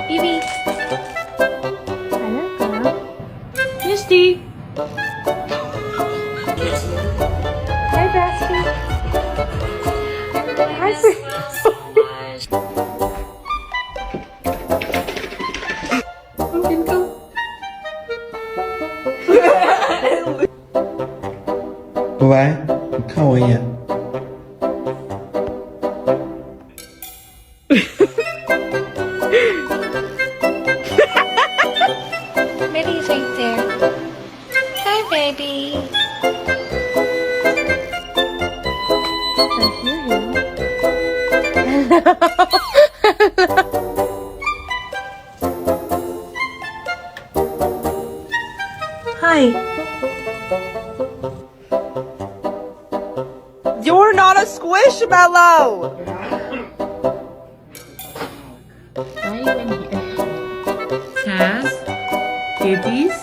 Evie. Misty. Hi, Basti. Hi, go. 拜，你看我一眼。Baby's right there. Hi, baby. Hi. You're not a squishmallow! Why are you in here? Cass? Kitties?